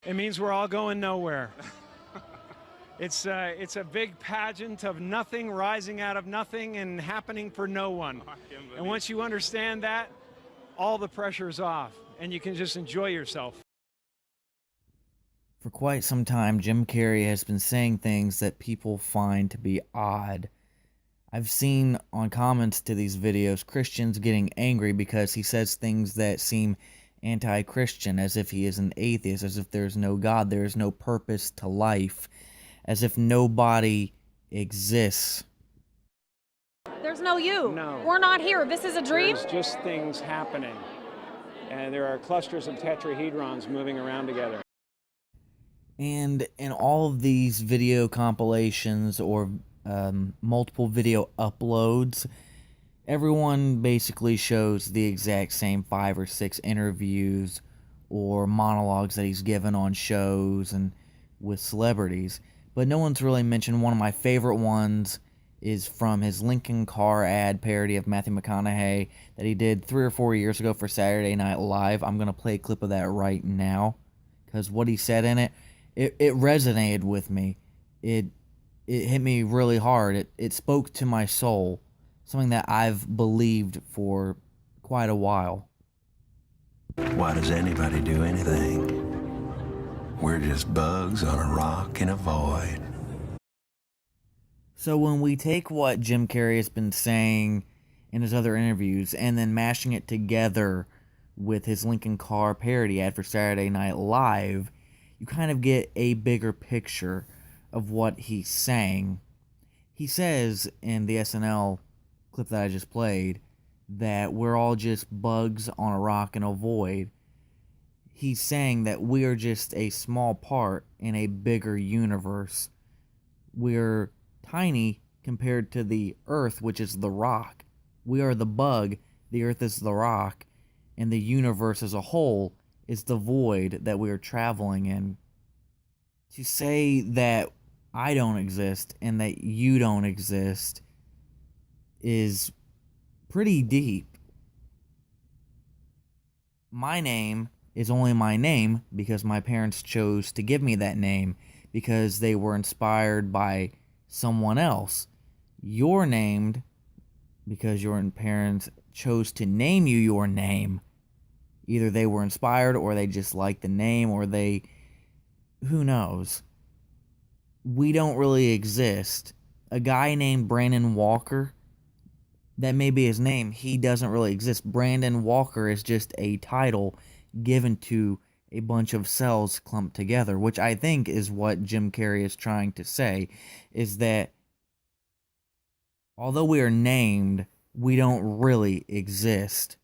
It means we're all going nowhere. It's a big pageant of nothing rising out of nothing and happening for no one. And once you understand that, all the pressure's off and you can just enjoy yourself. For quite some time, Jim Carrey has been saying things that people find to be odd. I've seen on comments to these videos Christians getting angry because he says things that seem anti-Christian, as if he is an atheist, as if there's no God, there is no purpose to life, as if nobody exists. There's no you. No. We're not here. This is a dream? There's just things happening. And there are clusters of tetrahedrons moving around together. And in all of these video compilations or multiple video uploads, everyone basically shows the exact same 5 or 6 interviews or monologues that he's given on shows and with celebrities. But no one's really mentioned one of my favorite ones is from his Lincoln Car ad parody of Matthew McConaughey that he did 3 or 4 years ago for Saturday Night Live. I'm going to play a clip of that right now because what he said in it resonated with me. It hit me really hard. It spoke to my soul, something that I've believed for quite a while. Why does anybody do anything? We're just bugs on a rock in a void. So when we take what Jim Carrey has been saying in his other interviews and then mashing it together with his Lincoln Car parody ad for Saturday Night Live, you kind of get a bigger picture of what he's saying. He says in the SNL clip that I just played that we're all just bugs on a rock in a void. He's saying that we are just a small part in a bigger universe. We're tiny compared to the Earth, which is the rock. We are the bug, the Earth is the rock, and the universe as a whole is the void that we are traveling in. To say that I don't exist and that you don't exist is pretty deep. My name is only my name because my parents chose to give me that name because they were inspired by someone else. You're named because your parents chose to name you your name. Either they were inspired or they just liked the name or who knows. We don't really exist. A guy named Brandon Walker, that may be his name, he doesn't really exist. Brandon Walker is just a title given to a bunch of cells clumped together, which I think is what Jim Carrey is trying to say, is that although we are named, we don't really exist.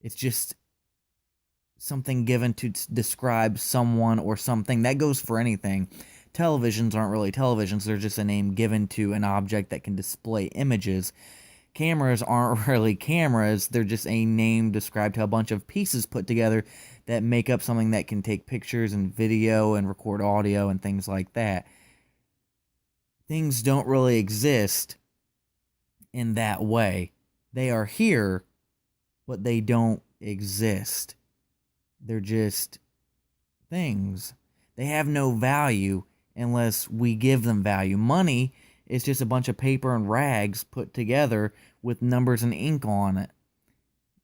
It's just something given to describe someone or something. That goes for anything. Televisions aren't really televisions. They're just a name given to an object that can display images. Cameras aren't really cameras. They're just a name described to a bunch of pieces put together that make up something that can take pictures and video and record audio and things like that. Things don't really exist in that way. They are here, but they don't exist. They're just things. They have no value unless we give them value. Money is just a bunch of paper and rags put together with numbers and ink on it.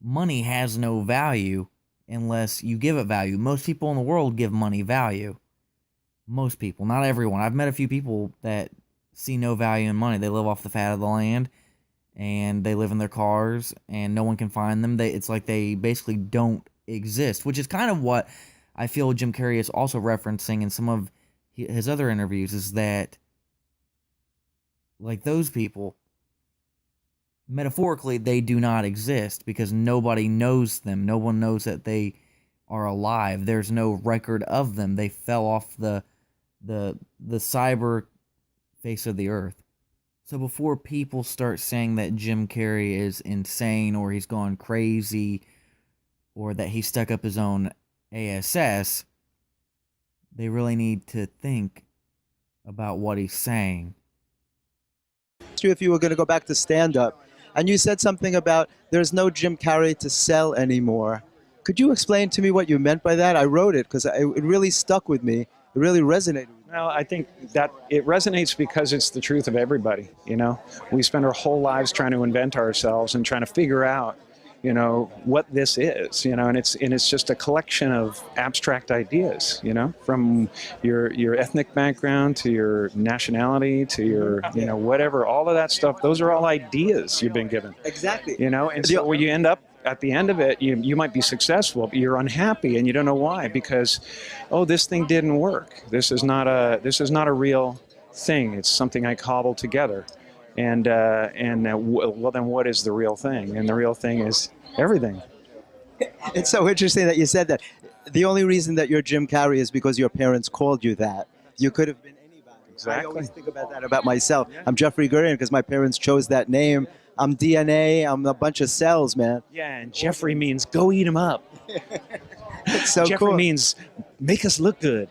Money has no value unless you give it value. Most people in the world give money value. Most people, not everyone. I've met a few people that see no value in money. They live off the fat of the land and they live in their cars and no one can find them. It's like they basically don't exist, which is kind of what I feel Jim Carrey is also referencing in some of his other interviews, is that like those people, metaphorically, they do not exist because nobody knows them. No one knows that they are alive. There's no record of them. They fell off the cyber face of the earth. So before people start saying that Jim Carrey is insane or he's gone crazy or that he stuck up his own ASS, they really need to think about what he's saying. If you were going to go back to stand-up, and you said something about there's no Jim Carrey to sell anymore. Could you explain to me what you meant by that? I wrote it because it really stuck with me. It really resonated with me. Well, I think that it resonates because it's the truth of everybody. You know, we spend our whole lives trying to invent ourselves and trying to figure out, you know, what this is. You know, and it's just a collection of abstract ideas. You know, from your ethnic background to your nationality to your, you know, whatever, all of that stuff. Those are all ideas you've been given. Exactly. You know, and so where you end up at the end of it, you might be successful, but you're unhappy and you don't know why, because, oh, this thing didn't work. This is not a real thing. It's something I cobbled together. Well, then what is the real thing? And the real thing is everything. It's so interesting that you said that. The only reason that you're Jim Carrey is because your parents called you that. You could have been anybody. Exactly. I always think about that about myself. I'm Jeffrey Gurian because my parents chose that name. I'm DNA. I'm a bunch of cells, man. Yeah, and Jeffrey means go eat them up. It's so Jeffrey cool. means make us look good.